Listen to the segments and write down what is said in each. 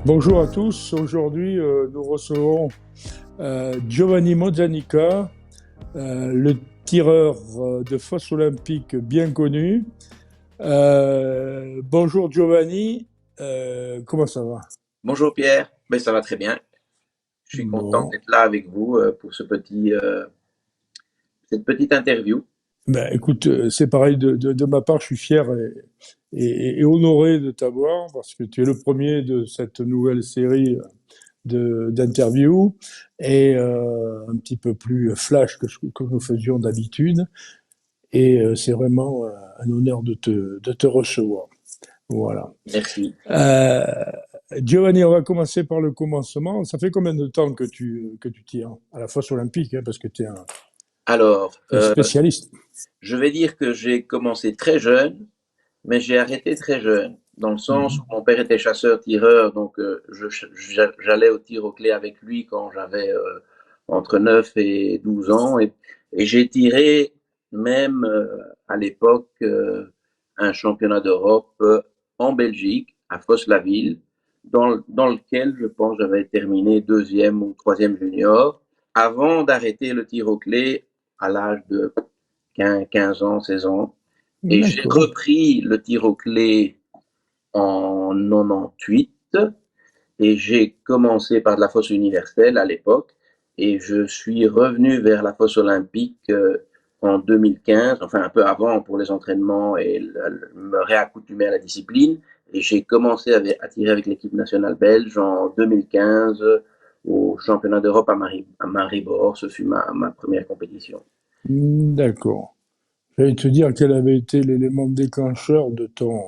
Bonjour à tous. Aujourd'hui, nous recevons Giovanni Mozzanica, le tireur de fosse olympique bien connu. Bonjour Giovanni. Comment ça va? Bonjour Pierre, ben, ça va très bien. Je suis content Bon, d'être là avec vous pour cette petite interview. ben, écoute, c'est pareil de ma part. Je suis fier et honoré de t'avoir parce que tu es le premier de cette nouvelle série d'interviews et un petit peu plus flash que nous faisions d'habitude. Et c'est vraiment un honneur de te recevoir. Voilà. Merci. Euh, Giovanni, on va commencer par le commencement. Ça fait combien de temps que tu tires à la fosse olympique, hein, parce que tu es Alors, un spécialiste. je vais dire que j'ai commencé très jeune, mais j'ai arrêté très jeune, dans le sens où Mhm. mon père était chasseur-tireur, donc j'allais au tir au clé avec lui quand j'avais entre 9 et 12 ans, et j'ai tiré même à l'époque un championnat d'Europe en Belgique, à Fosse-la-Ville, dans lequel je pense j'avais terminé deuxième ou troisième junior, avant d'arrêter le tir au clé à l'âge de 15 ans, 16 ans. Et j'ai D'accord. repris le tir au clé en 98 et j'ai commencé par de la fosse universelle à l'époque et je suis revenu vers la fosse olympique en 2015, enfin un peu avant pour les entraînements et me réaccoutumer à la discipline. Et j'ai commencé à tirer avec l'équipe nationale belge en 2015 au championnat d'Europe à Maribor. Ce fut ma première compétition. D'accord. J'allais te dire quel avait été l'élément déclencheur de ton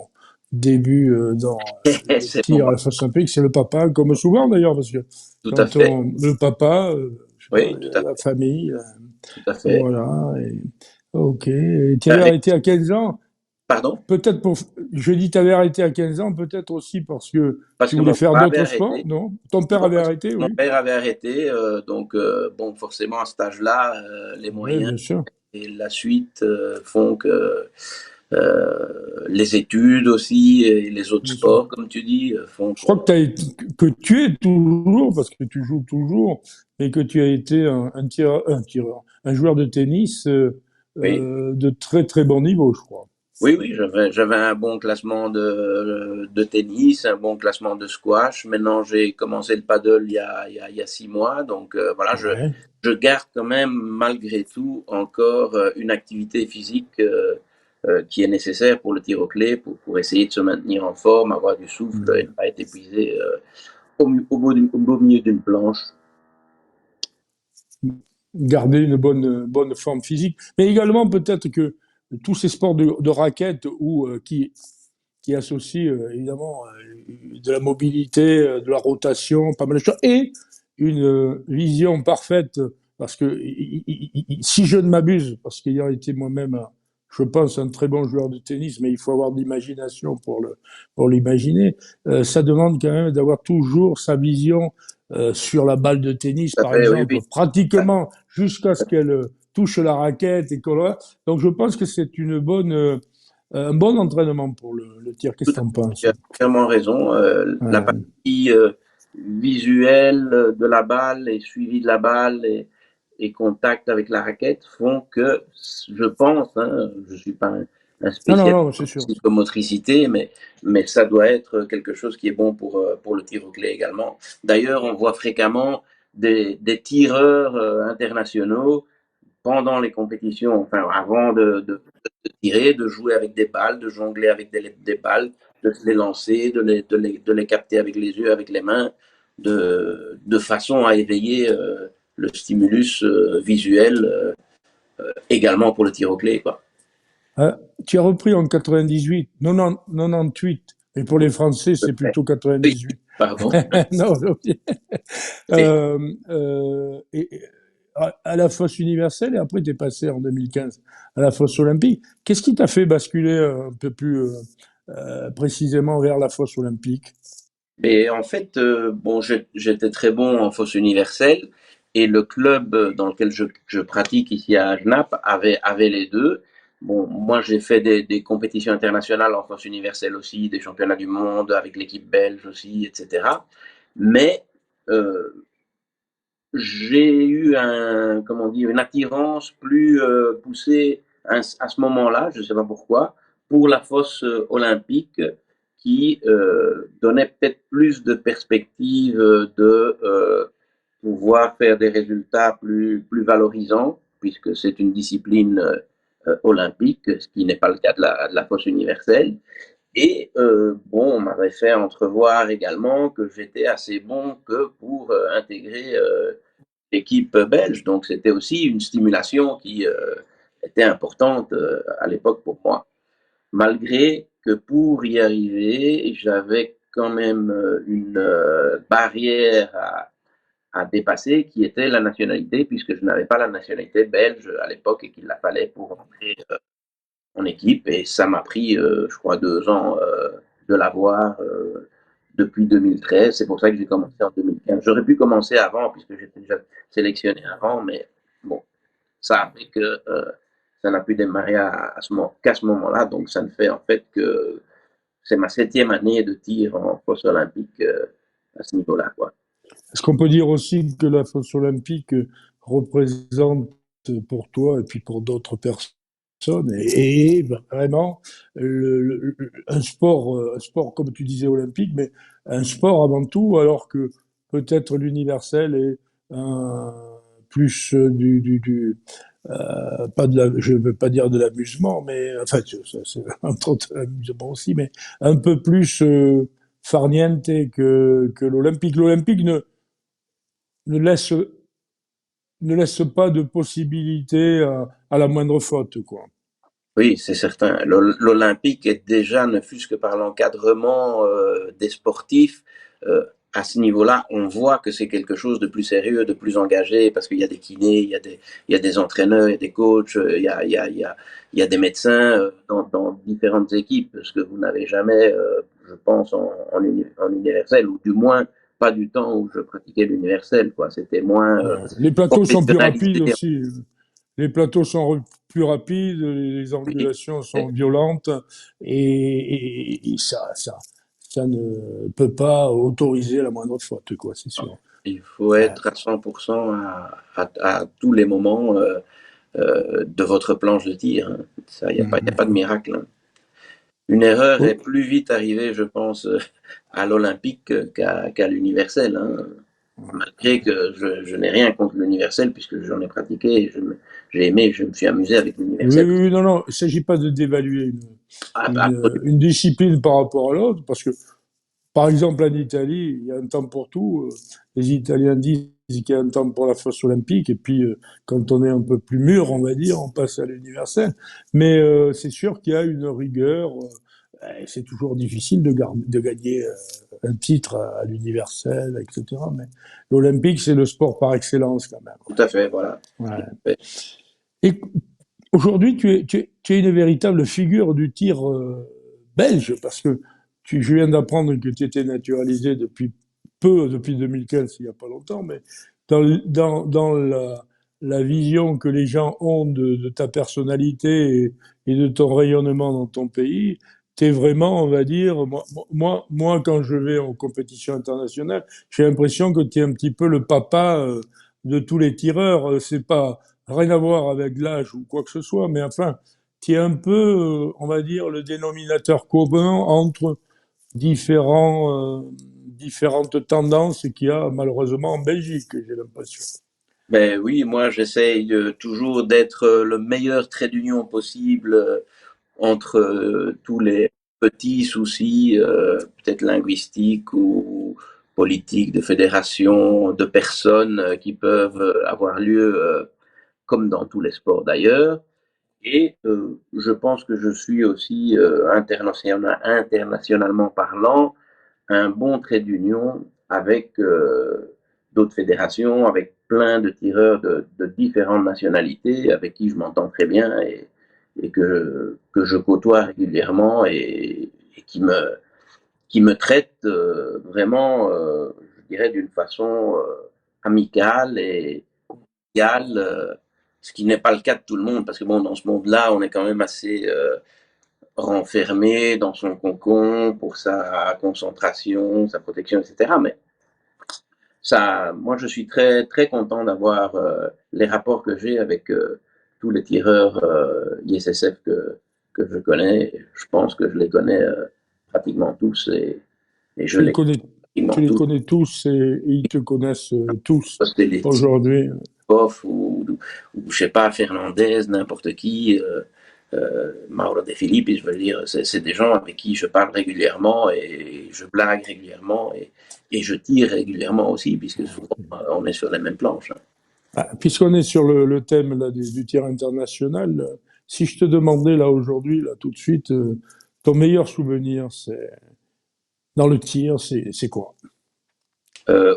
début dans le C'est tir à bon, la fosse olympique. C'est le papa, comme souvent d'ailleurs, parce que tout à quand fait. le papa, je sais pas, Oui, tout à la fait, famille, tout à fait. voilà. Ok. Et tu avais arrêté à 15 ans? Pardon? Peut-être pour. Je dis tu avais arrêté à 15 ans, peut-être aussi parce que Parce tu que voulais mon faire papa avait d'autres sports, arrêté. non? Ton père Non, avait parce que arrêté, mon oui. père avait arrêté. Donc, bon, forcément, à cet âge-là, les Oui, moyens bien sûr. et la suite font que les études aussi et les autres Bien sûr. sports, comme tu dis, font Je crois que, qu'on. que tu es toujours, parce que tu joues toujours, et que tu as été un joueur de tennis Oui, de très très bon niveau, je crois. oui, oui, j'avais un bon classement de tennis, un bon classement de squash. Maintenant, j'ai commencé le paddle il y a 6 mois. Donc, voilà, Ouais. je garde quand même, malgré tout, encore une activité physique qui est nécessaire pour le tir au clé, pour essayer de se maintenir en forme, avoir du souffle et ne pas être épuisé au beau milieu d'une planche. Garder une bonne forme physique, mais également peut-être que tous ces sports de raquettes ou qui associent évidemment de la mobilité, de la rotation, pas mal de choses, et une vision parfaite, parce que si je ne m'abuse, parce qu'ayant été moi-même, je pense, un très bon joueur de tennis, mais il faut avoir de l'imagination pour l'imaginer, ça demande quand même d'avoir toujours sa vision sur la balle de tennis, Tout à par fait, oui, exemple, oui. pratiquement jusqu'à ce qu'elle touche la raquette et qu'on. Donc je pense que c'est un bon entraînement pour le tir. Qu'est-ce Tout que à tu en fait, tu penses? as entièrement raison. La Ouais. partie visuelle de la balle et suivi de la balle et contact avec la raquette font que, je pense, hein, je ne suis pas un Non, non, spécialiste non, c'est en sûr. psychomotricité, mais ça doit être quelque chose qui est bon pour le tir au clé également. D'ailleurs, on voit fréquemment des tireurs internationaux pendant les compétitions, enfin avant de tirer, de jouer avec des balles, de jongler avec des balles, de se les lancer, de les capter avec les yeux, avec les mains, de façon à éveiller le stimulus visuel également pour le tir au clé. Quoi. Hein, tu as repris en 98, 98, et pour les Français, c'est plutôt Oui, 98. pardon. Non, non. Oui. À la fosse universelle, et après, tu es passé en 2015 à la fosse olympique. Qu'est-ce qui t'a fait basculer un peu plus précisément vers la fosse olympique? Mais en fait, bon, j'étais très bon en fosse universelle et le club dans lequel je pratique ici à Genappe avait les deux. Bon, moi, j'ai fait des compétitions internationales en force universelle aussi, des championnats du monde avec l'équipe belge aussi, etc. Mais euh, j'ai eu comment dire, une attirance plus poussée à ce moment-là, je ne sais pas pourquoi, pour la fosse olympique qui donnait peut-être plus de perspectives de pouvoir faire des résultats plus valorisants, puisque c'est une discipline olympique, ce qui n'est pas le cas de la fosse universelle. Et bon, on m'avait fait entrevoir également que j'étais assez bon que pour intégrer l'équipe belge. Donc c'était aussi une stimulation qui était importante à l'époque pour moi. Malgré que pour y arriver, j'avais quand même une barrière à dépasser qui était la nationalité, puisque je n'avais pas la nationalité belge à l'époque et qu'il la fallait pour entrer en équipe. Et ça m'a pris, je crois, 2 ans de l'avoir depuis 2013. C'est pour ça que j'ai commencé en 2015. J'aurais pu commencer avant, puisque j'étais déjà sélectionné avant, mais bon, ça a fait que ça n'a pu démarrer qu'à ce moment-là. Donc, ça ne fait en fait que c'est ma 7e année de tir en fosse olympique à ce niveau-là, quoi. Est-ce qu'on peut dire aussi que la fosse olympique représente pour toi et puis pour d'autres personnes et vraiment un sport comme tu disais olympique, mais un sport avant tout, alors que peut-être l'universel est plus pas de je ne veux pas dire de l'amusement, mais enfin c'est un temps de l'amusement aussi, mais un peu plus farniente que l'olympique. L'olympique ne laisse, ne laisse pas de possibilité à la moindre faute, quoi. Oui, c'est certain. L'Olympique est déjà, ne fût-ce que par l'encadrement des sportifs, à ce niveau-là, on voit que c'est quelque chose de plus sérieux, de plus engagé, parce qu'il y a des kinés, il y a des entraîneurs, il y a des coachs, il y a des médecins dans différentes équipes, ce que vous n'avez jamais, je pense, en universel, ou du moins pas du temps où je pratiquais l'universel, quoi. C'était moins Les plateaux sont plus rapides professionnalisé. aussi. Les plateaux sont plus rapides, les Oui. angulations sont violentes et ça ne peut pas autoriser la moindre faute, quoi, c'est sûr. Il faut Ouais. être à 100% à tous les moments de votre planche de tir, hein. Ça, y a pas de Mhm. miracle, hein. Une erreur est Oh, plus vite arrivée, je pense, à l'olympique qu'à l'universel, hein. Malgré que je n'ai rien contre l'universel, puisque j'en ai pratiqué, j'ai aimé, je me suis amusé avec oui, l'universel. oui, oui, non, non, il ne s'agit pas de dévaluer Absolument. une discipline par rapport à l'autre, parce que par exemple, en Italie, il y a un temps pour tout. Les Italiens disent qu'il y a un temps pour la fosse olympique, et puis quand on est un peu plus mûr, on va dire, on passe à l'universel. Mais c'est sûr qu'il y a une rigueur. C'est toujours difficile de gagner un titre à l'universel, etc. Mais l'olympique, c'est le sport par excellence quand même. Tout à fait, voilà. Ouais. Et aujourd'hui, tu es une véritable figure du tir belge, parce que je viens d'apprendre que tu étais naturalisé depuis 2015, il n'y a pas longtemps, mais dans la vision que les gens ont de ta personnalité et de ton rayonnement dans ton pays, tu es vraiment, on va dire, moi, quand je vais en compétition internationale, j'ai l'impression que tu es un petit peu le papa de tous les tireurs. C'est pas rien à voir avec l'âge ou quoi que ce soit, mais enfin, tu es un peu, on va dire, le dénominateur commun entre différentes tendances qu'il y a malheureusement en Belgique, j'ai l'impression. Ben oui, moi j'essaye toujours d'être le meilleur trait d'union possible entre tous les petits soucis, peut-être linguistiques ou politiques, de fédération, de personnes qui peuvent avoir lieu, comme dans tous les sports d'ailleurs. Et je pense que je suis aussi, internationalement parlant, un bon trait d'union avec d'autres fédérations, avec plein de tireurs de différentes nationalités avec qui je m'entends très bien et que je côtoie régulièrement et qui me traitent vraiment, je dirais, d'une façon amicale et égale. ce qui n'est pas le cas de tout le monde, parce que bon, dans ce monde-là, on est quand même assez renfermé dans son cocon pour sa concentration, sa protection, etc. Mais ça, moi, je suis très, très content d'avoir les rapports que j'ai avec tous les tireurs ISSF que je connais. Je pense que je les connais pratiquement tous et je Tu les les connais, pratiquement tu les tous. connais tous et ils te connaissent tous C'était des aujourd'hui. Titoff ou je sais pas, Fernandez, n'importe qui, Mauro De Filippi, je veux dire, c'est des gens avec qui je parle régulièrement et je blague régulièrement et je tire régulièrement aussi, puisque souvent on est sur les mêmes planches. Hein. Ah, puisqu'on est sur le thème là, du tir international, si je te demandais là aujourd'hui, là tout de suite, ton meilleur souvenir, c'est dans le tir, c'est quoi?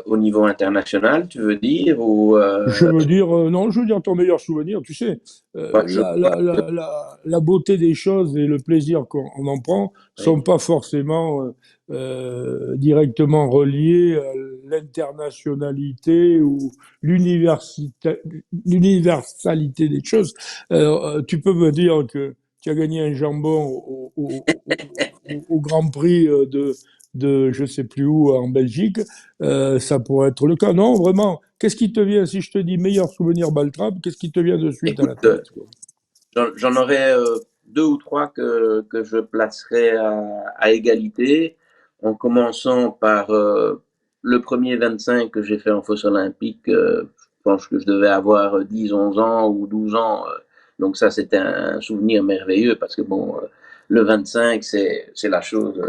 Au niveau international, tu veux dire, ou Je veux dire, non, je veux dire ton meilleur souvenir. Tu sais, moi, je crois que la beauté des choses et le plaisir qu'on en prend oui. sont pas forcément directement reliés à l'internationalité ou l'universalité des choses. Tu peux me dire que tu as gagné un jambon au Grand Prix de je sais plus où en Belgique. Ça pourrait être le cas. Non, vraiment. Qu'est-ce qui te vient si je te dis meilleur souvenir Baltrap? Qu'est-ce qui te vient de suite à la Écoute, tête, quoi? j'en aurais deux ou trois que je placerais à égalité, en commençant par le premier 25 que j'ai fait en fosse olympique. Je pense que je devais avoir 10, 11 ans ou 12 ans. Donc ça, c'était un souvenir merveilleux parce que bon, le 25, c'est la chose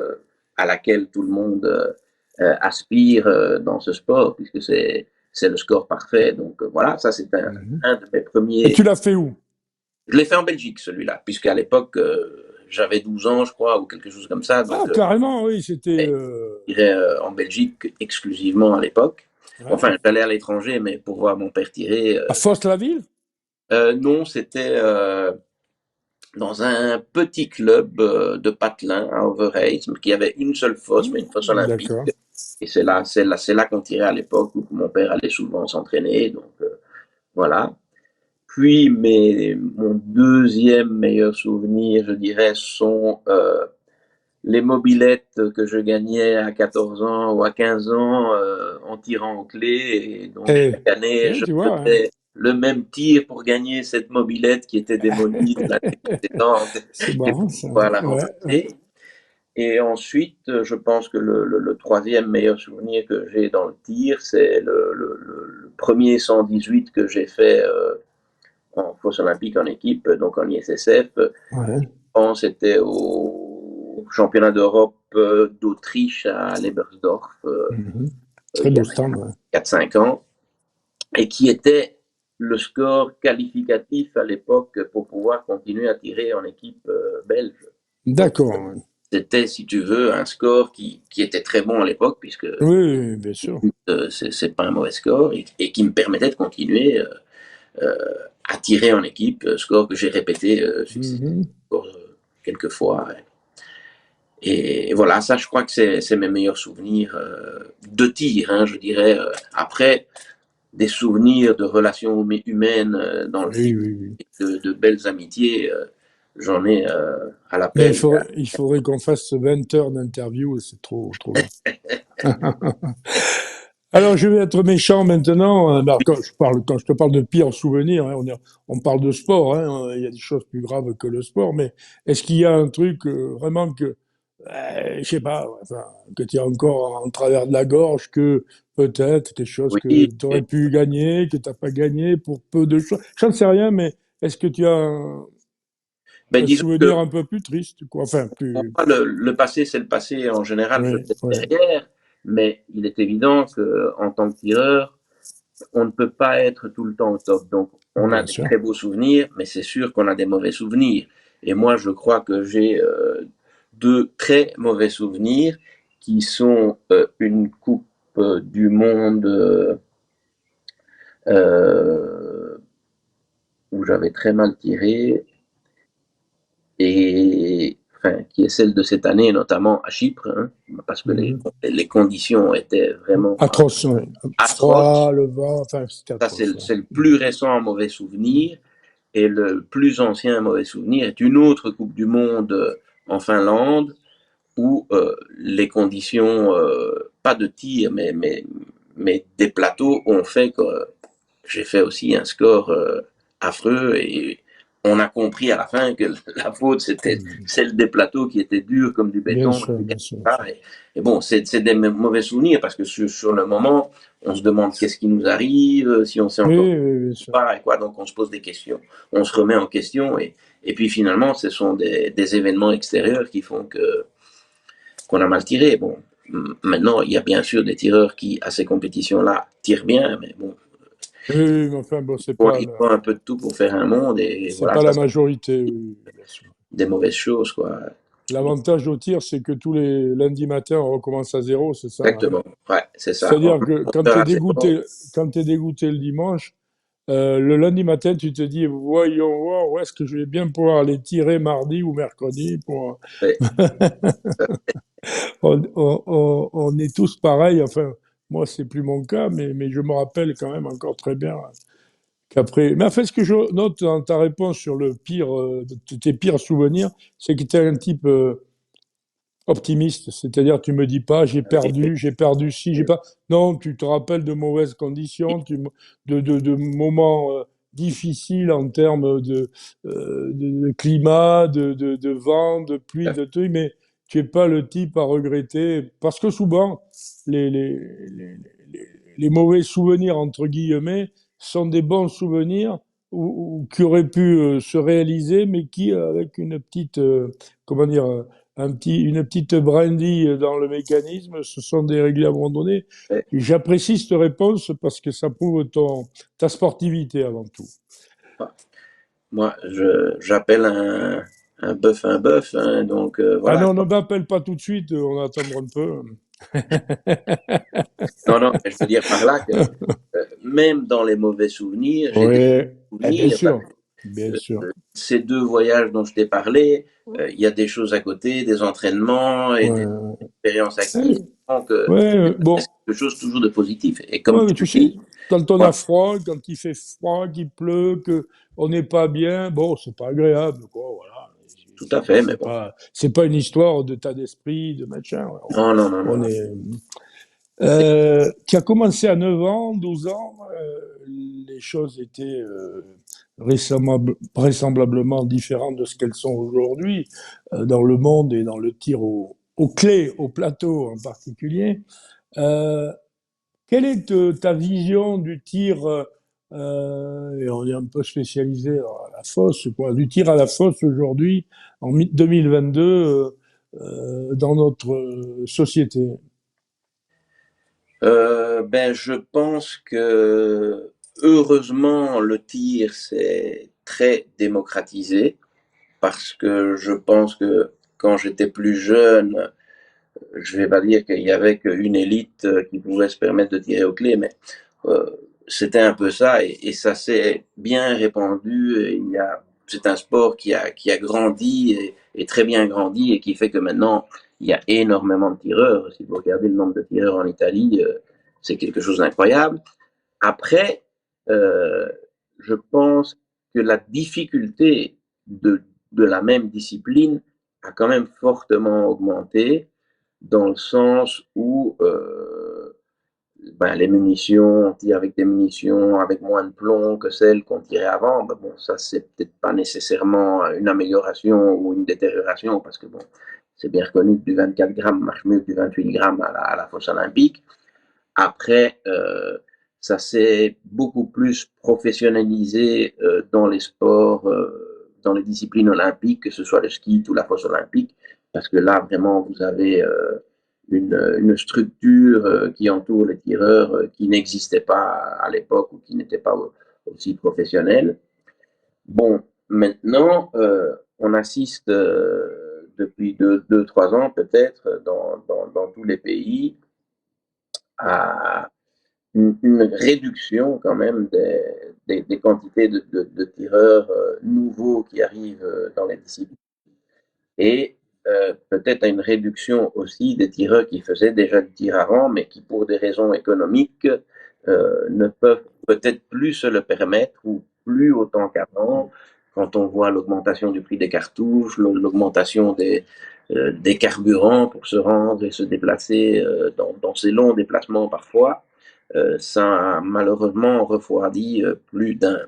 à laquelle tout le monde aspire dans ce sport, puisque c'est le score parfait. Donc voilà, ça c'est Mhm. un de mes Et premiers. tu l'as fait où? Je l'ai fait en Belgique, celui-là, puisqu'à l'époque, j'avais 12 ans, je crois, ou quelque chose comme ça. Ah, Donc, carrément, oui, c'était. j'irais en Belgique exclusivement à l'époque. Ouais. Enfin, j'allais à l'étranger, mais pour voir mon père tirer. À Fosse-la-Ville? Non, c'était dans un petit club de patelin à Overijse, qui avait une seule fosse, mais une fosse olympique. D'accord. Et c'est là qu'on tirait à l'époque, où mon père allait souvent s'entraîner. Donc, voilà. Puis mon deuxième meilleur souvenir, je dirais, sont les mobilettes que je gagnais à 14 ans ou à 15 ans en tirant aux clés. Et donc Eh, chaque année, je tu vois, hein. faisais le même tir pour gagner cette mobilette qui était démolie de l'année précédente C'est et marrant, pour ça. pouvoir la Ouais, ouais. remplacer. Et ensuite, je pense que le troisième meilleur souvenir que j'ai dans le tir, c'est le premier 118 que j'ai fait en fosse olympique en équipe, donc en ISSF. Ouais. C'était au championnat d'Europe d'Autriche à Lebersdorf Mhm. Très il y a beau stand, ouais. 4-5 ans, et qui était le score qualificatif à l'époque pour pouvoir continuer à tirer en équipe belge. Donc D'accord. Ouais. c'était, si tu veux, un score qui était très bon à l'époque, puisque Oui, oui, bien sûr. c'est pas un mauvais score, et qui me permettait de continuer à tirer en équipe, score que j'ai répété Mhm. quelques fois. Et voilà, ça, je crois que c'est mes meilleurs souvenirs de tir, hein, je dirais. Après, des souvenirs de relations humaines dans le tir, Oui, oui, oui. de belles amitiés, j'en ai à Mais l'appel. il faudrait qu'on fasse 20 heures d'interview, et c'est trop, trop long. Alors, je vais être méchant maintenant. Alors, quand je te parle de pire souvenir, hein, on parle de sport. Hein, il y a des choses plus graves que le sport. Mais est-ce qu'il y a un truc vraiment que, je sais pas, enfin, que tu as encore en travers de la gorge, que peut-être quelque chose que Oui, tu aurais pu gagner, que tu n'as pas gagné pour peu de choses. Je ne sais rien, mais est-ce que tu as ben, un disons que souvenir un peu plus triste, quoi? Enfin, pour plus. moi, le passé, c'est le passé. En général, je le Oui, laisse oui, derrière, mais il est évident qu'en tant que tireur, on ne peut pas être tout le temps au top. Donc, on a bien des sûr. très beaux souvenirs, mais c'est sûr qu'on a des mauvais souvenirs. Et moi, je crois que j'ai deux très mauvais souvenirs qui sont une Coupe du Monde euh, où j'avais très mal tiré et enfin, qui est celle de cette année, notamment à Chypre, hein, parce que Mhm. les conditions étaient vraiment Atroce, ouais. atroces. Froid, le vent, enfin, c'était Ça, atroce. Ouais. c'est le plus récent mauvais souvenir. Et le plus ancien mauvais souvenir est une autre Coupe du Monde en Finlande, où les conditions, pas de tir, mais des plateaux ont fait que j'ai fait aussi un score affreux et on a compris à la fin que la faute c'était Mm. celle des plateaux qui étaient durs comme du Bien béton. sûr, bien sûr. Et bon, c'est des mauvais souvenirs parce que sur le moment, on se demande qu'est-ce qui nous arrive, si on sait Oui, encore oui, bien sûr. pas et quoi, donc on se pose des questions. On se remet en question et puis finalement, ce sont des événements extérieurs qui font que qu'on a mal tiré. Bon, maintenant, il y a bien sûr des tireurs qui, à ces compétitions-là, tirent bien, mais bon, Oui, oui, mais enfin, bon, il faut un peu de tout pour faire un monde, et c'est voilà, pas ça, la c'est majorité, oui, bien sûr. des mauvaises choses, quoi. L'avantage au tir, c'est que tous les lundis matins, on recommence à zéro, c'est ça, hein. Exactement, ouais, c'est ça. C'est-à-dire que On perd à zéro. quand t'es dégoûté le dimanche, le lundi matin, tu te dis, voyons voir où est-ce que je vais bien pouvoir aller tirer mardi ou mercredi pour... Ouais, On est tous pareils, enfin, moi, c'est plus mon cas, mais je me rappelle quand même encore très bien qu'après... Mais en fait, ce que je note dans ta réponse sur le pire, de tes pires souvenirs, c'est que tu es un type optimiste, c'est-à-dire tu me dis pas j'ai perdu ci, j'ai pas. Non, tu te rappelles de mauvaises conditions, de moments difficiles en termes de climat, de vent, de pluie, de tout, mais tu es pas le type à regretter parce que souvent les, les, les, les mauvais souvenirs entre guillemets sont des bons souvenirs qui auraient pu se réaliser, mais qui avec une petite comment dire une petite brindille dans le mécanisme, se sont déréglés à un moment donné. ouais. J'apprécie cette réponse parce que ça prouve ta sportivité avant tout. Moi, j'appelle un bœuf, hein, donc Ah voilà. non, ne m'appelle pas tout de suite, on va attendre un peu. Non, non, mais je veux dire par là que même dans les mauvais souvenirs, j'ai des Oui, eh, bien souvenirs. sûr, bien sûr. Ces deux voyages dont je t'ai parlé, il y a des choses à côté, des entraînements et des Ouais, expériences acquises qui font que ouais, c'est bon, quelque chose toujours de positif. Et comme ouais, tu mais tu le sais, dis, quand on a moi, froid, quand il fait froid, qu'il pleut, que on n'est pas bien, bon, c'est pas agréable, quoi, voilà. tout à fait, mais C'est bon. pas, c'est pas une histoire de tas d'esprit, de machin. Non, non, non, On non. est, qui a commencé à 9 ans, 12 ans, les choses étaient vraisemblablement différentes de ce qu'elles sont aujourd'hui dans le monde et dans le tir au clé, au plateau en particulier. Euh, Quelle est ta vision du tir, et on est un peu spécialisé à la fosse, quoi, du tir à la fosse aujourd'hui, en 2022, dans notre société? Ben, je pense que heureusement, le tir s'est très démocratisé parce que je pense que quand j'étais plus jeune, je vais pas dire qu'il y avait qu'une élite qui pouvait se permettre de tirer au clé, mais euh, c'était un peu ça et ça s'est bien répandu. C'est un sport qui a grandi et très bien grandi et qui fait que maintenant il y a énormément de tireurs. Si vous regardez le nombre de tireurs en Italie, c'est quelque chose d'incroyable. Après, euh, je pense que la difficulté de la même discipline a quand même fortement augmenté dans le sens où ben, les munitions, on tire avec des munitions avec moins de plomb que celles qu'on tirait avant. Ben bon, ça, c'est peut-être pas nécessairement une amélioration ou une détérioration parce que bon, c'est bien reconnu que du 24 grammes marche mieux que du 28 grammes à la fosse olympique. Après, ça s'est beaucoup plus professionnalisé dans les sports, dans les disciplines olympiques, que ce soit le ski ou la fosse olympique, parce que là, vraiment, vous avez une structure qui entoure les tireurs qui n'existait pas à l'époque ou qui n'était pas aussi professionnelle. Bon, maintenant, on assiste depuis deux, 3 ans peut-être dans tous les pays à une réduction quand même des quantités de tireurs nouveaux qui arrivent dans les disciplines et peut-être à une réduction aussi des tireurs qui faisaient déjà du tir avant, mais qui pour des raisons économiques ne peuvent peut-être plus se le permettre ou plus autant qu'avant. Quand on voit l'augmentation du prix des cartouches, l'augmentation des carburants pour se rendre et se déplacer dans ces longs déplacements parfois, ça a malheureusement refroidi plus d'un.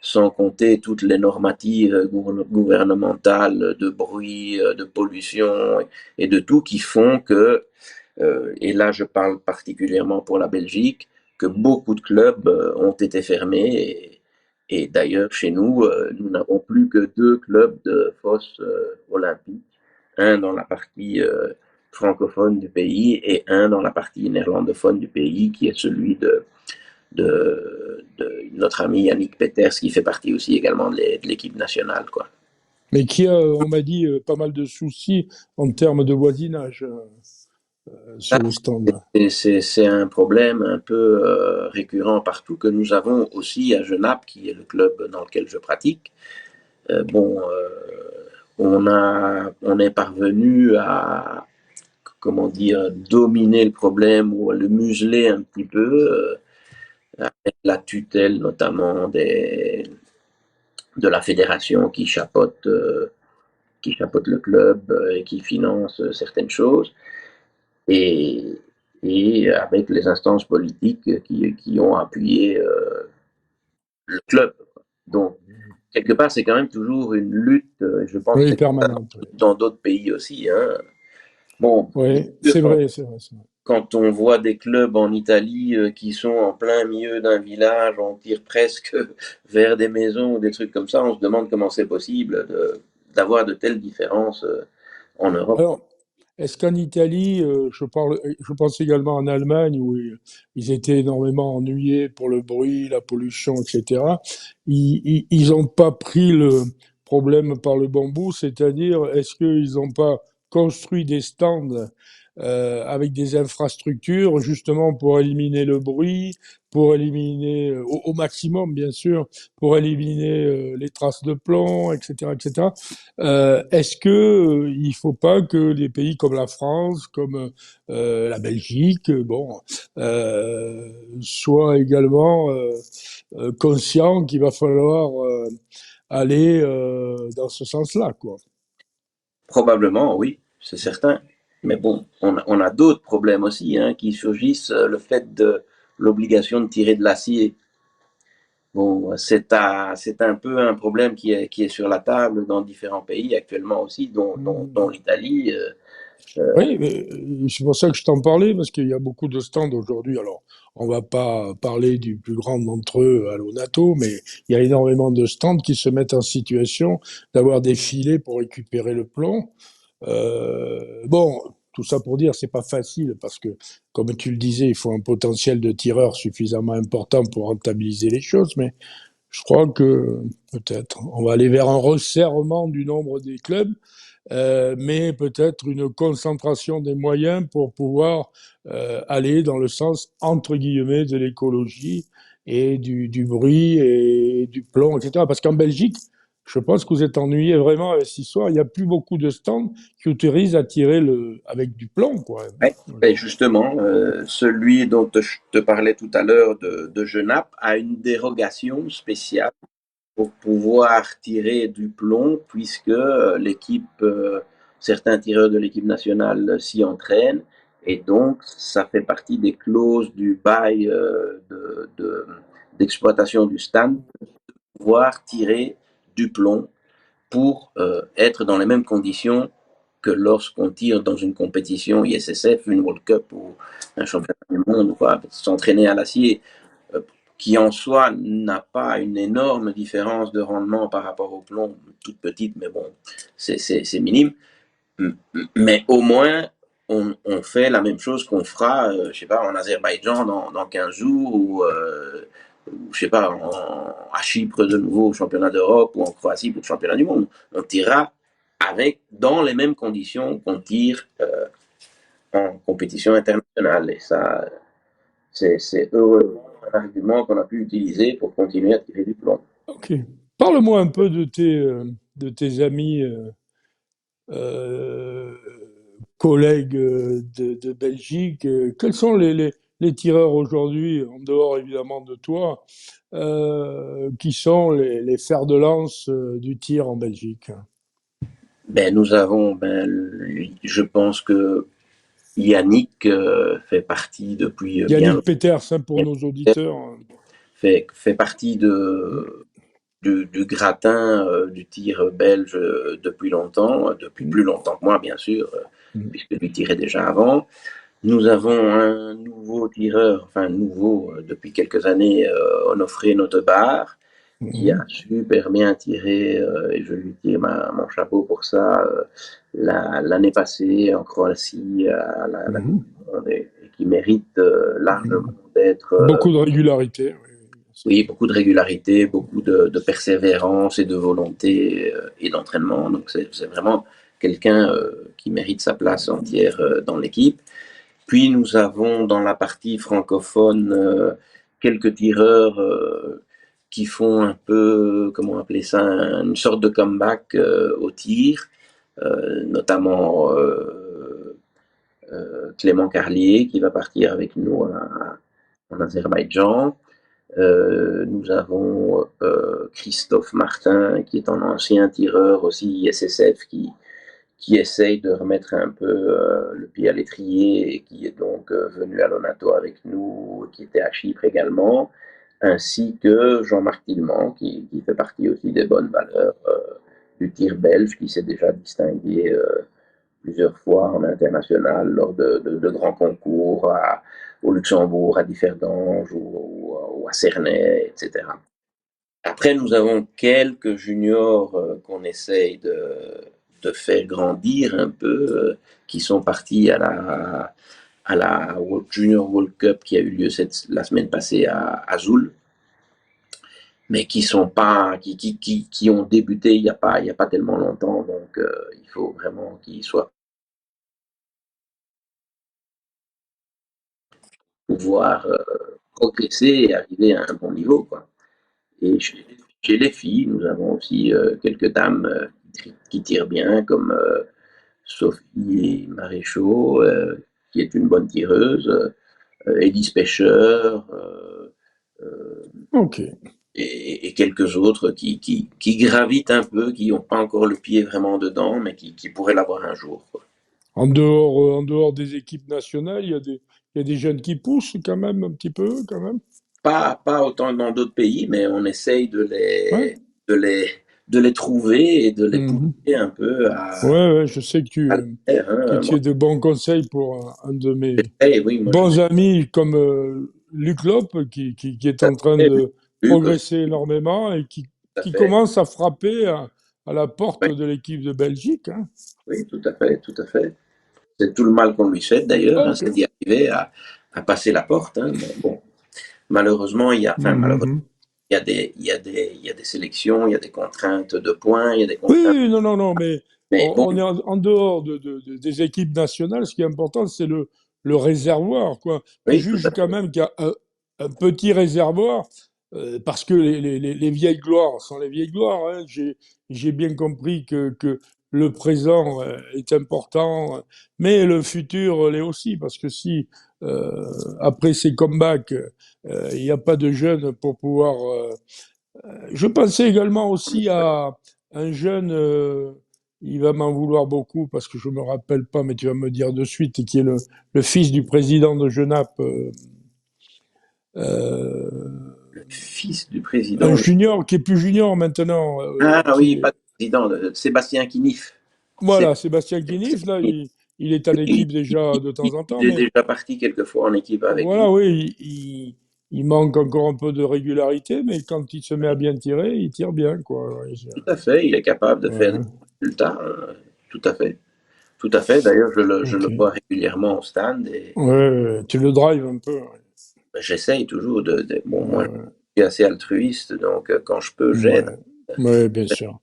Sans compter toutes les normatives gouvernementales de bruit, de pollution et de tout qui font que, et là je parle particulièrement pour la Belgique, que beaucoup de clubs ont été fermés. Et d'ailleurs, chez nous, nous n'avons plus que deux clubs de fosse olympique, un dans la partie francophone du pays et un dans la partie néerlandophone du pays, qui est celui de notre ami Yannick Peters, qui fait partie aussi également de l'équipe nationale, quoi. Mais qui a, on m'a dit, pas mal de soucis en termes de voisinage Ça, sur le stand. c'est un problème un peu récurrent partout que nous avons aussi à Genappe, qui est le club dans lequel je pratique. Bon, on est parvenu à, comment dire, dominer le problème ou à le museler un petit peu, avec la tutelle notamment de la fédération qui chapeaute le club et qui finance certaines choses, et, et avec les instances politiques qui ont appuyé le club. Donc, quelque part, c'est quand même toujours une lutte, je pense que Oui, c'est comme ça permanente. Oui, dans d'autres pays aussi, hein. Bon, bien oui, sûr, c'est vrai, c'est vrai, c'est vrai. quand on voit des clubs en Italie qui sont en plein milieu d'un village, on tire presque vers des maisons ou des trucs comme ça, on se demande comment c'est possible d'avoir de telles différences en Europe. Alors, est-ce qu'en Italie, je pense également en Allemagne, où ils étaient énormément ennuyés pour le bruit, la pollution, etc. Ils n'ont pas pris le problème par le bon bout, c'est-à-dire, est-ce qu'ils n'ont pas construit des stands avec des infrastructures, justement pour éliminer le bruit, pour éliminer, au maximum, bien sûr, pour éliminer les traces de plomb, etc., etc. Est-ce que il faut pas que des pays comme la France, comme la Belgique, bon, soient également conscients qu'il va falloir aller dans ce sens-là, quoi. Probablement, oui, c'est certain. Mais bon, on a d'autres problèmes aussi hein, qui surgissent. Le fait de l'obligation de tirer de l'acier. Bon, c'est un peu un problème qui est sur la table dans différents pays actuellement aussi, dont l'Italie. Oui, mais c'est pour ça que je t'en parlais, parce qu'il y a beaucoup de stands aujourd'hui. Alors, on va pas parler du plus grand d'entre eux, Alonato, mais il y a énormément de stands qui se mettent en situation d'avoir des filets pour récupérer le plomb. Bon, tout ça pour dire, c'est pas facile, parce que, comme tu le disais, il faut un potentiel de tireur suffisamment important pour rentabiliser les choses, mais je crois que peut-être on va aller vers un resserrement du nombre des clubs, mais peut-être une concentration des moyens pour pouvoir aller dans le sens, entre guillemets, de l'écologie et du bruit et du plomb, etc. Parce qu'en Belgique, je pense que vous êtes ennuyé vraiment avec cette histoire. Il n'y a plus beaucoup de stands qui autorisent à tirer avec du plomb, quoi. Ouais. Et justement, celui dont je te parlais tout à l'heure de Genappe a une dérogation spéciale pour pouvoir tirer du plomb, puisque certains tireurs de l'équipe nationale s'y entraînent, et donc ça fait partie des clauses du bail d'exploitation du stand, pouvoir tirer du plomb pour être dans les mêmes conditions que lorsqu'on tire dans une compétition ISSF, une World Cup ou un championnat du monde, quoi, s'entraîner à l'acier, qui en soi n'a pas une énorme différence de rendement par rapport au plomb, toute petite, mais bon, c'est minime. Mais au moins, on fait la même chose qu'on fera, je sais pas, en Azerbaïdjan dans 15 jours, ou je sais pas, à Chypre de nouveau au championnat d'Europe, ou en Croatie pour le championnat du monde. On tirera dans les mêmes conditions qu'on tire en compétition internationale. Et ça, c'est heureusement un argument qu'on a pu utiliser pour continuer à tirer du plomb. Ok. Parle-moi un peu de tes amis euh, collègues de Belgique. Quels sont les tireurs aujourd'hui, en dehors évidemment de toi, qui sont les fers de lance du tir en Belgique? Ben, nous avons, je pense que Yannick fait partie depuis bien Yannick Peters, hein, pour nos longtemps, auditeurs. fait partie du gratin du tir belge depuis longtemps, depuis Mm, plus longtemps que moi, bien sûr, mm, puisque lui tirait déjà avant. Nous avons un nouveau tireur, enfin nouveau depuis quelques années, Onofré Notebar, qui a mm, super bien tiré, et je lui tire mon chapeau pour ça, l'année passée en Croatie à la Coupe mm, du Monde, et qui mérite largement mm. d'être, Beaucoup de régularité. Oui, oui, bien sûr. oui, beaucoup de régularité, beaucoup de persévérance et de volonté et d'entraînement. Donc c'est vraiment quelqu'un qui mérite sa place entière dans l'équipe. Puis nous avons dans la partie francophone quelques tireurs qui font un peu, comment appeler ça, une sorte de comeback au tir, notamment Clément Carlier qui va partir avec nous en Azerbaïdjan. Nous avons Christophe Martin qui est un ancien tireur aussi ISSF qui essaye de remettre un peu le pied à l'étrier et qui est donc venu à l'Onato avec nous, qui était à Chypre également, ainsi que Jean-Marc Tillman, qui fait partie aussi des bonnes valeurs du tir belge, qui s'est déjà distingué plusieurs fois en international lors de grands concours au Luxembourg, à Differdange ou à Cernay, etc. Après, nous avons quelques juniors qu'on essaye de faire grandir un peu, qui sont partis à la Junior World Cup qui a eu lieu la semaine passée à Zoul, mais qui sont pas, qui ont débuté il y a pas tellement longtemps, donc il faut vraiment qu'ils soient pouvoir progresser et arriver à un bon niveau, quoi. Et chez les filles, nous avons aussi quelques dames qui tirent bien, comme Sophie Maréchaux, qui est une bonne tireuse, Elise Pêcheur, euh, Ok. et quelques autres qui gravitent un peu, qui n'ont pas encore le pied vraiment dedans, mais qui pourraient l'avoir un jour, quoi. En dehors des équipes nationales, il y a des jeunes qui poussent quand même, un petit peu, quand même. Pas autant que dans d'autres pays, mais on essaye Ouais. de les, de les trouver et de les Mhm. pousser un peu Ouais, ouais, je sais à le faire, que hein. tu Moi, es de bons conseils pour un de mes oui, moi je bons amis comme Luc Lope, qui est en train sais, de Luc aussi, progresser énormément et tout à qui fait. commence à frapper à la porte Oui, de l'équipe de Belgique, hein. oui, tout à fait, tout à fait. C'est tout le mal qu'on lui souhaite d'ailleurs, hein, Ok. c'est d'y arriver à passer la porte, hein. Mais bon, malheureusement, malheureusement, Mhm. il y a des sélections, il y a des contraintes de points, il y a des Oui, contraintes. oui, non, non, non, mais Mais bon, on est en dehors des équipes nationales. Ce qui est important, c'est le réservoir, quoi. Tu oui, tout à juges quand fait. même qu'il y a un petit réservoir, parce que les vieilles gloires sont les vieilles gloires, hein. J'ai bien compris que le présent est important, mais le futur l'est aussi, parce que si après ces comebacks, il n'y a pas de jeunes pour pouvoir je pensais également aussi à un jeune, il va m'en vouloir beaucoup parce que je me rappelle pas, mais tu vas me dire de suite, et qui est le fils du président de Genappe, euh, Le fils du un président. junior qui est plus junior maintenant, Ah qui oui, pas est, de président, Sébastien Kinif. voilà, Sébastien Sébastien Guinif, là, Kinif. il est en Oui, équipe déjà de temps en temps, il est mais déjà parti quelques fois en équipe avec nous. voilà, oui, il manque encore un peu de régularité, mais quand il se met à bien tirer, il tire bien, quoi. Ouais, Tout à fait, il est capable de faire des ouais, résultats. Tout à fait. Tout à fait. D'ailleurs, je le vois ok. régulièrement au stand et Ouais, ouais, tu le drives un peu. Ouais, j'essaye toujours bon, moi, ouais, je suis assez altruiste, donc quand je peux, j'aide. ouais, ouais, bien sûr.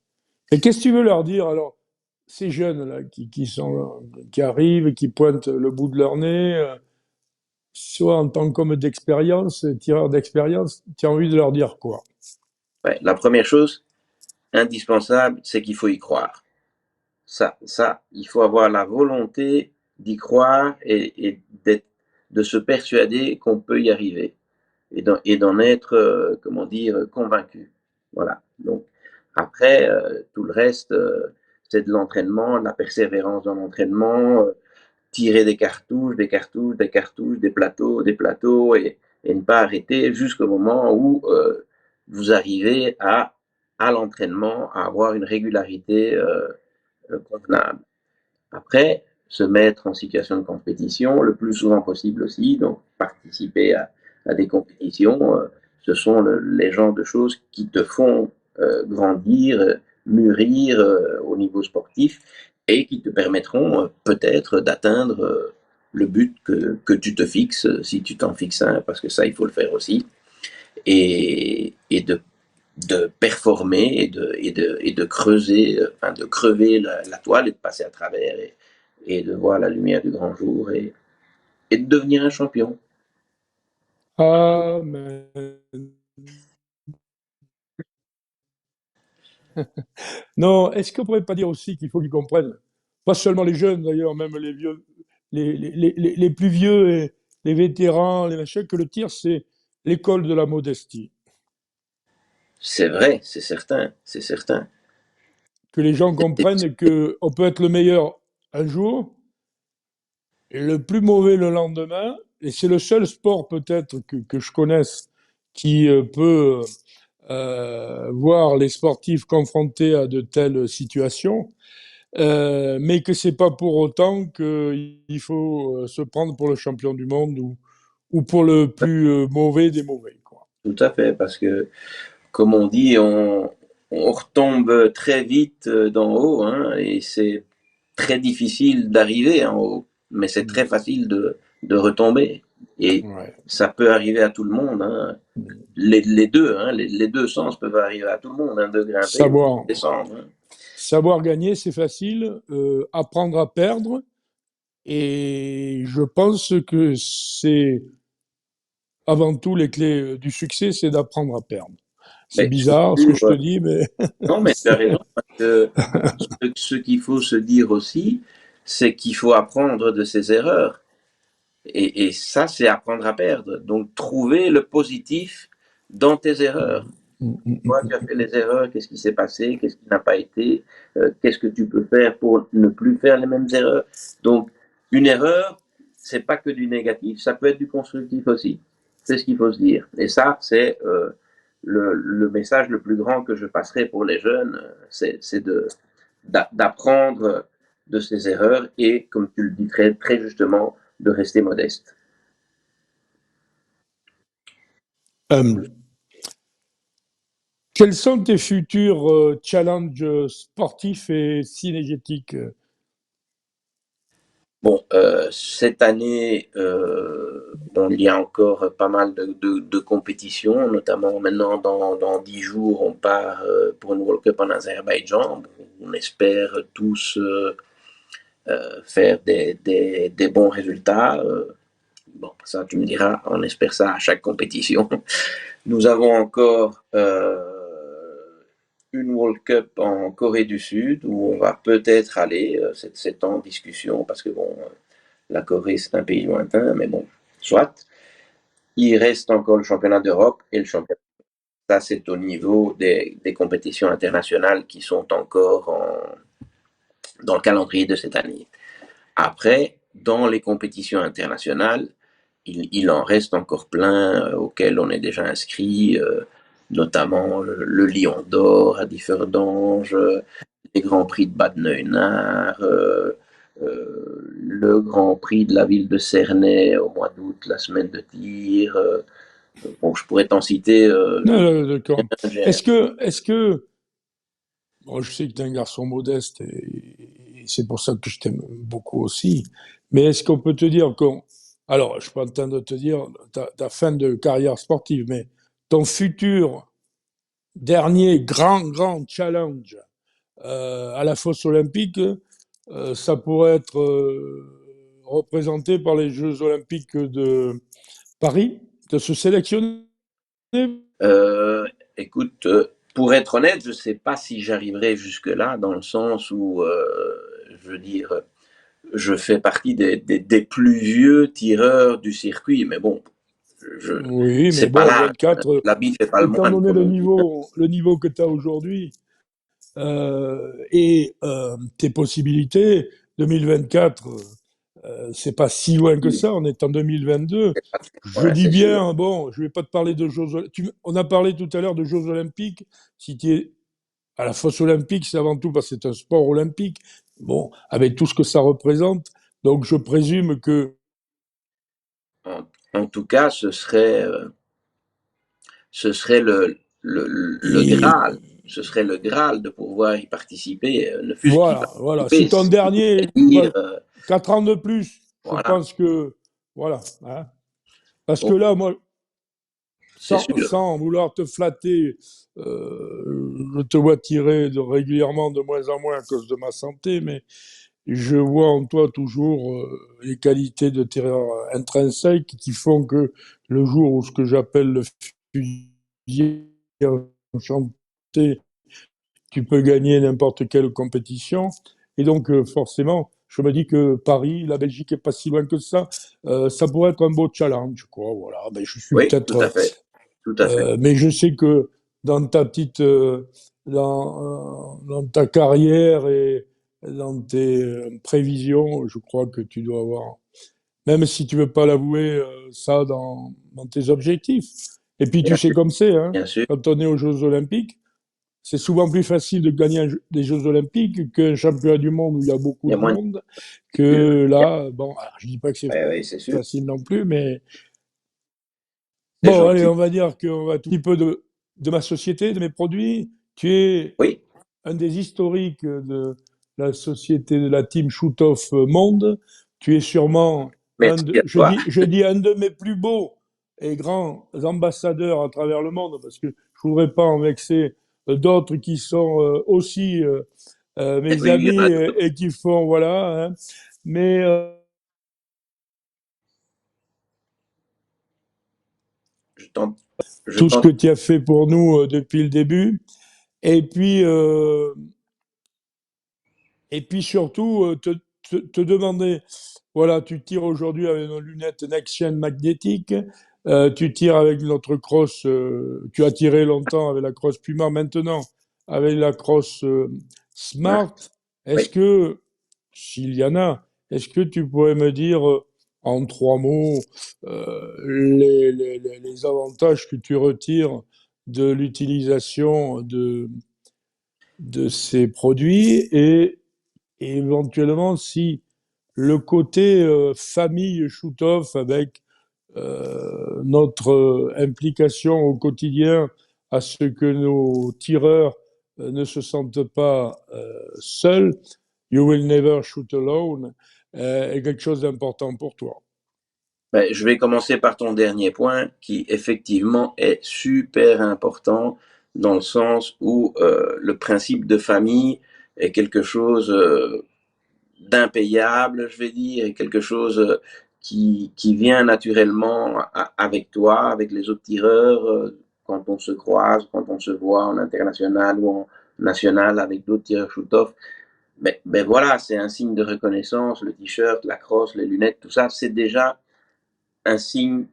Et qu'est-ce que tu veux leur dire alors, ces jeunes-là qui arrivent, qui pointent le bout de leur nez, soit en tant qu'homme d'expérience, tireur d'expérience, tu as envie de leur dire quoi? Ouais, la première chose indispensable, c'est qu'il faut y croire. Il faut avoir la volonté d'y croire et d'être de se persuader qu'on peut y arriver et d'en être, comment dire, convaincu. Voilà. Donc, après, tout le reste, c'est de l'entraînement, de la persévérance dans l'entraînement, tirer des cartouches, des cartouches, des cartouches, des plateaux, et ne pas arrêter jusqu'au moment où vous arrivez à l'entraînement, à avoir une régularité convenable. Après, se mettre en situation de compétition le plus souvent possible aussi, donc participer à des compétitions, ce sont les genres de choses qui te font grandir, mûrir au niveau sportif et qui te permettront peut-être d'atteindre le but que tu te fixes, si tu t'en fixes un, parce que ça, il faut le faire aussi, et de performer et de creuser, enfin de crever la toile et de passer à travers et de voir la lumière du grand jour et de devenir un champion. Amen. Non, est-ce qu'on pourrait pas dire aussi qu'il faut qu'ils comprennent, pas seulement les jeunes d'ailleurs, même les vieux, les plus vieux et les vétérans, les machins, que le tir, c'est l'école de la modestie. C'est vrai, c'est certain, c'est certain. Que les gens comprennent qu'on peut être le meilleur un jour et le plus mauvais le lendemain. Et c'est le seul sport peut-être que je connaisse qui peut voir les sportifs confrontés à de telles situations. Mais que c'est pas pour autant qu'il faut se prendre pour le champion du monde ou pour le plus mauvais des mauvais, quoi. Tout à fait, parce que, comme on dit, on retombe très vite d'en haut, hein, et c'est très difficile d'arriver en haut, mais c'est très Mm. facile de retomber. Et Ouais. ça peut arriver à tout le monde, hein. Les deux, hein, les deux sens peuvent arriver à tout le monde, hein, de grimper ou de Savoir, descendre, hein. savoir gagner, c'est facile. Apprendre à perdre, et je pense que c'est avant tout les clés du succès, c'est d'apprendre à perdre. C'est Mais bizarre ce que je te dis, mais non, mais tu as raison, parce que ce qu'il faut se dire aussi, c'est qu'il faut apprendre de ses erreurs. Et ça, c'est apprendre à perdre. Donc, trouver le positif dans tes erreurs. Toi, tu as fait les erreurs, qu'est-ce qui s'est passé, qu'est-ce qui n'a pas été, qu'est-ce que tu peux faire pour ne plus faire les mêmes erreurs. Donc, une erreur, c'est pas que du négatif, ça peut être du constructif aussi. C'est ce qu'il faut se dire. Et ça, c'est le message le plus grand que je passerai pour les jeunes, c'est d'apprendre de ses erreurs et, comme tu le dis très, très justement, de rester modeste. humble. Quels sont tes futurs challenges sportifs et synergétiques? Bon, cette année, bon, il y a encore pas mal de compétitions, notamment maintenant dans 10 jours, on part pour une World Cup en Azerbaïdjan. On espère tous faire des bons résultats. Bon, ça, tu me diras, on espère ça à chaque compétition. Nous avons encore une World Cup en Corée du Sud où on va peut-être aller. C'est en discussion parce que bon, la Corée c'est un pays lointain, mais bon, soit. Il reste encore le championnat d'Europe et le championnat. Ça, c'est au niveau des compétitions internationales qui sont encore dans le calendrier de cette année. Après, dans les compétitions internationales, il en reste encore plein auxquels on est déjà inscrit, notamment le Lion d'Or à Differdange, les Grands Prix de Bad Neuenaar, le Grand Prix de la ville de Cernay au mois d'août, la semaine de tir. Bon, je pourrais t'en citer. D'accord. Est-ce que, bon, je sais que tu es un garçon modeste et c'est pour ça que je t'aime beaucoup aussi, mais est-ce qu'on peut te dire qu'on, alors, je suis pas en train de te dire ta fin de carrière sportive, mais ton futur dernier grand challenge à la fosse olympique, ça pourrait être représenté par les Jeux olympiques de Paris, de se sélectionner. Euh, Écoute, pour être honnête, je ne sais pas si j'arriverai jusque-là, dans le sens où, je veux dire, je fais partie des plus vieux tireurs du circuit, mais bon, Oui, mais c'est pas bon, là. 24, L'habit fait pas le étant moine, donné comme on dit. le niveau que tu as aujourd'hui et tes possibilités, 2024, c'est pas si loin que ça, on est en 2022. Je Ouais, dis c'est sûr. bien, bon, je vais pas te parler de Jeux Olympiques. On a parlé tout à l'heure de Jeux Olympiques. Si tu es à la fosse olympique, c'est avant tout parce que c'est un sport olympique. Bon, avec tout ce que ça représente. Donc, je présume que En tout cas, ce serait le Graal. et Ce serait le Graal de pouvoir y participer, ne fût-ce qu'y voilà, voilà. participer, C'est ton si dernier, dire, 4 ans de plus. Je voilà. pense que, voilà. Hein. Parce que Oh, là, moi, c'est sûr. sans vouloir te flatter, je te vois tirer régulièrement de moins en moins à cause de ma santé, mais je vois en toi toujours les qualités de tireur intrinsèque qui font que le jour où ce que j'appelle le fusil enchanté, tu peux gagner n'importe quelle compétition. Et donc, forcément, je me dis que Paris, la Belgique est pas si loin que ça pourrait être un beau challenge, quoi. Voilà. Ben, je suis Oui, tout à peut-être, fait. Tout à fait. mais je sais que dans ta petite, dans ta carrière et dans tes prévisions, je crois que tu dois avoir, même si tu veux pas l'avouer, ça dans tes objectifs. Et puis, tu Bien sais sûr, comme c'est, hein, bien sûr. quand on est aux Jeux Olympiques, c'est souvent plus facile de gagner des Jeux Olympiques qu'un championnat du monde où il y a beaucoup Il y a de moins de monde. sûr. Que là, bon, alors, je dis pas que c'est Oui, oui, c'est sûr. facile non plus, mais C'est bon, allez, gentil. on va dire qu'on va tout un petit peu de ma société, de mes produits. Tu es Oui, un des historiques de la société de la team Shoot-Off Monde. Tu es sûrement merci à toi. je dis un de mes plus beaux et grands ambassadeurs à travers le monde, parce que je voudrais pas en vexer d'autres qui sont aussi mes Oui, il y en a amis d'autres. et qui font, voilà. Hein. Mais Je t'en, je tout ce t'en, que tu as fait pour nous depuis le début. Et puis, et puis surtout, te demander, voilà, tu tires aujourd'hui avec nos lunettes Next-Gen magnétiques, tu tires avec notre crosse, tu as tiré longtemps avec la crosse Puma, maintenant avec la crosse Smart. Smart. Est-ce Oui. que, s'il y en a, est-ce que tu pourrais me dire en 3 mots les avantages que tu retires de l'utilisation de ces produits et éventuellement si le côté famille shoot-off avec notre implication au quotidien à ce que nos tireurs ne se sentent pas seuls, you will never shoot alone, est quelque chose d'important pour toi. Ben, je vais commencer par ton dernier point qui effectivement est super important dans le sens où le principe de famille est quelque chose d'impayable, je vais dire, et quelque chose qui vient naturellement avec toi, avec les autres tireurs, quand on se croise, quand on se voit en international ou en national avec d'autres tireurs shoot-off. Ben voilà, c'est un signe de reconnaissance, le t-shirt, la crosse, les lunettes, tout ça, c'est déjà un signe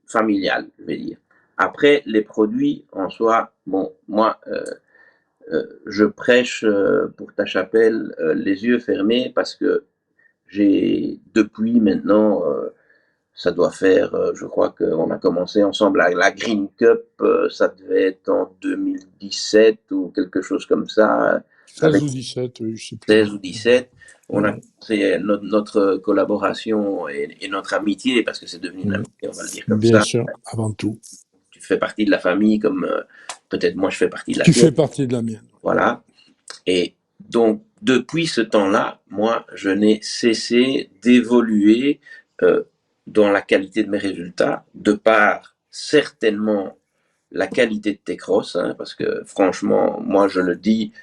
familial, je vais dire. Après, les produits en soi, bon, moi, je prêche pour ta chapelle les yeux fermés parce que j'ai depuis maintenant, ça doit faire, je crois qu'on a commencé ensemble la Green Cup, ça devait être en 2017 ou quelque chose comme ça, 16 avec ou 17, oui, je sais plus. 16 ou 17. On a Mhm. commencé notre collaboration et notre amitié, parce que c'est devenu une Mhm. amitié, on va le dire comme Bien ça. sûr, avant tout. Tu fais partie de la famille comme peut-être moi je fais partie de la Tu tienne. fais partie de la mienne. Voilà. Et donc, depuis ce temps-là, moi, je n'ai cessé d'évoluer euh, dans la qualité de mes résultats, de par certainement la qualité de tes crosses, hein, parce que franchement, moi, je le dis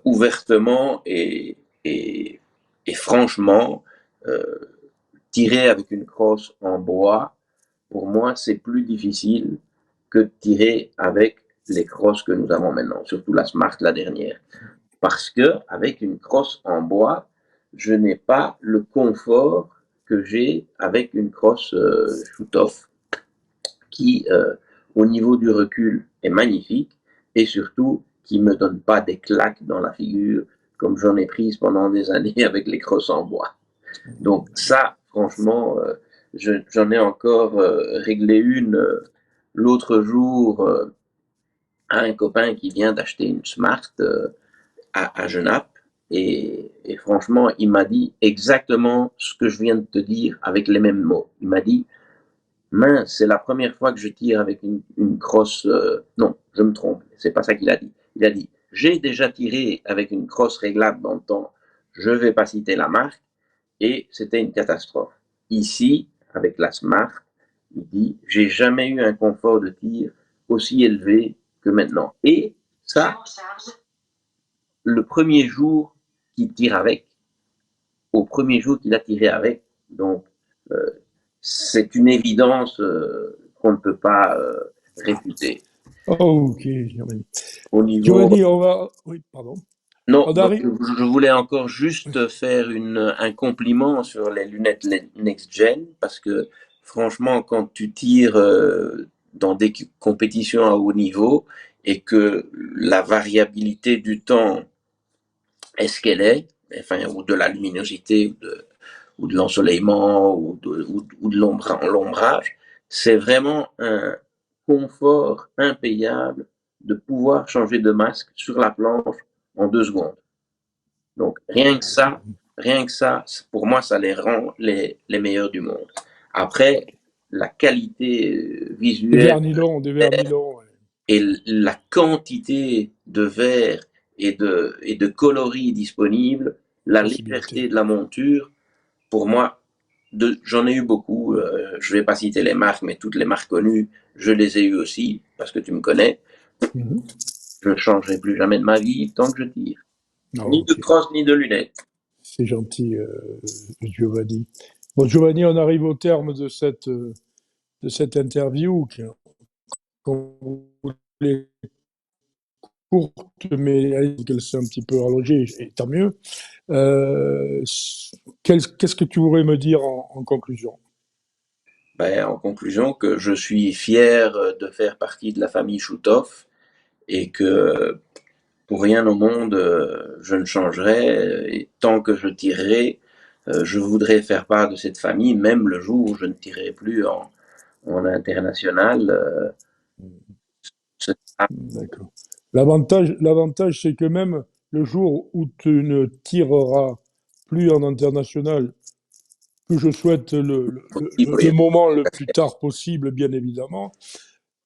ouvertement et, et franchement, euh, tirer avec une crosse en bois, pour moi, c'est plus difficile que de tirer avec les crosses que nous avons maintenant, surtout la Smart, la dernière. Parce que avec une crosse en bois, je n'ai pas le confort que j'ai avec une crosse shoot-off qui, au niveau du recul, est magnifique et surtout qui me donne pas des claques dans la figure comme j'en ai prise pendant des années avec les crosses en bois. Donc ça, franchement, j'en ai encore réglé une l'autre jour à un copain qui vient d'acheter une Smart à Genappe. Et franchement, il m'a dit exactement ce que je viens de te dire avec les mêmes mots. Il m'a dit, mince, c'est la première fois que je tire avec une crosse. Non, je me trompe, c'est pas ça qu'il a dit. Il a dit, j'ai déjà tiré avec une crosse réglable dans le temps, je vais pas citer la marque, et c'était une catastrophe. Ici, avec la Smart, il dit, j'ai jamais eu un confort de tir aussi élevé que maintenant. Et ça, le premier jour qu'il tire avec, au premier jour qu'il a tiré avec. Donc, euh, c'est une évidence qu'on ne peut pas réfuter. Oh, ok, Giovanni. Au niveau. Giovanni, on va. Oui, pardon. Non, On donc, arrive. je voulais encore juste faire un compliment sur les lunettes Next Gen parce que franchement, quand tu tires dans des compétitions à haut niveau et que la variabilité du temps est ce qu'elle est, enfin, ou de la luminosité, ou de l'ensoleillement, ou de l'ombrage, c'est vraiment un confort impayable de pouvoir changer de masque sur la planche en 2 secondes. Donc, rien que ça, pour moi, ça les rend les meilleurs du monde. Après, la qualité Des visuelle vernilons, des vernilons. Ouais. et la quantité de verre et de coloris disponibles, la Possibilité. légèreté de la monture, pour moi, j'en ai eu beaucoup. Je ne vais pas citer les marques, mais toutes les marques connues, je les ai eues aussi, parce que tu me connais. Mhm. Je ne changerai plus jamais de ma vie tant que je tire. Oh, Ni de ok, crosse, ni de lunettes. c'est gentil, Giovanni. Bon, Giovanni, on arrive au terme de cette interview qu'on voulait courte, mais qu'elle s'est un petit peu allongée, et tant mieux. Euh, Qu'est-ce que tu voudrais me dire en conclusion? Ben, en conclusion, que je suis fier de faire partie de la famille Choutoff et que pour rien au monde, je ne changerai. Et tant que je tirerai, je voudrais faire part de cette famille, même le jour où je ne tirerai plus en international. Ce sera D'accord. L'avantage, c'est que même le jour où tu ne tireras plus en international, que je souhaite possible, le oui. moment le plus tard possible, bien évidemment,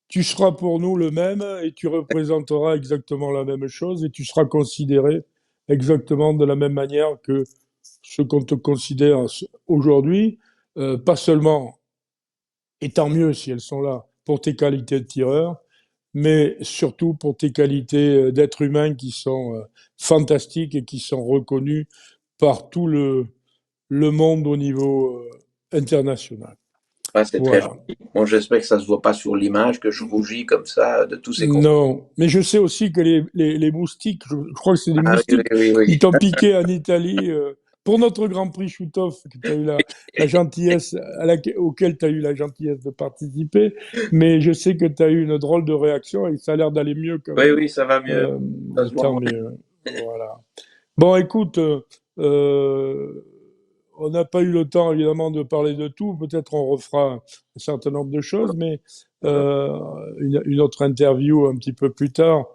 tu seras pour nous le même et tu représenteras exactement la même chose et tu seras considéré exactement de la même manière que ce qu'on te considère aujourd'hui, pas seulement, et tant mieux si elles sont là, pour tes qualités de tireur, mais surtout pour tes qualités d'être humain qui sont fantastiques et qui sont reconnues par tout le monde au niveau international. Ouais, c'est très Voilà. gentil. Bon, j'espère que ça se voit pas sur l'image, que je rougis comme ça de tous ces compliments. Non, mais je sais aussi que les moustiques, je crois que c'est des Ah oui, moustiques, oui, oui, ils oui. t'ont piqué en Italie pour notre Grand Prix Shoot-Off, que tu as eu la gentillesse, auquel tu as eu la gentillesse de participer, mais je sais que tu as eu une drôle de réaction et ça a l'air d'aller mieux quand Oui, même. oui, ça va mieux. Euh, Ça se voit Tant moins. mieux. Voilà. Bon, écoute, euh, on n'a pas eu le temps évidemment de parler de tout. Peut-être on refera un certain nombre de choses, mais une autre interview un petit peu plus tard,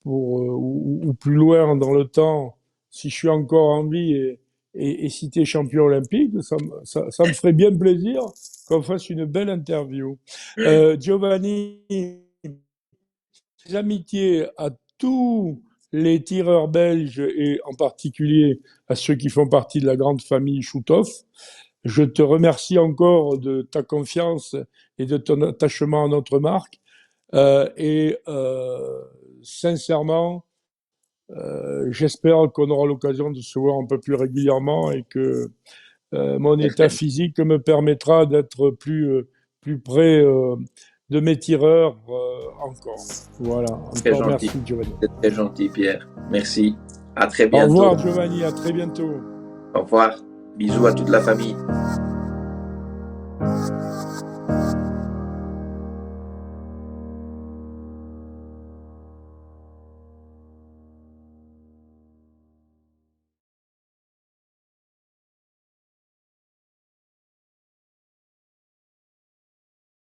ou plus loin dans le temps, si je suis encore en vie et si tu es champion olympique, ça me ferait bien plaisir qu'on fasse une belle interview. Giovanni, amitiés à tous les tireurs belges et en particulier à ceux qui font partie de la grande famille Choutov. Je te remercie encore de ta confiance et de ton attachement à notre marque. Sincèrement, j'espère qu'on aura l'occasion de se voir un peu plus régulièrement et que mon état Certainement. physique me permettra d'être plus près de mes tireurs encore. Voilà, Très encore gentil. merci Giovanni. C'est très gentil, Pierre. Merci. À très Au bientôt. revoir Giovanni, à très bientôt. Au revoir. Bisous à toute la famille.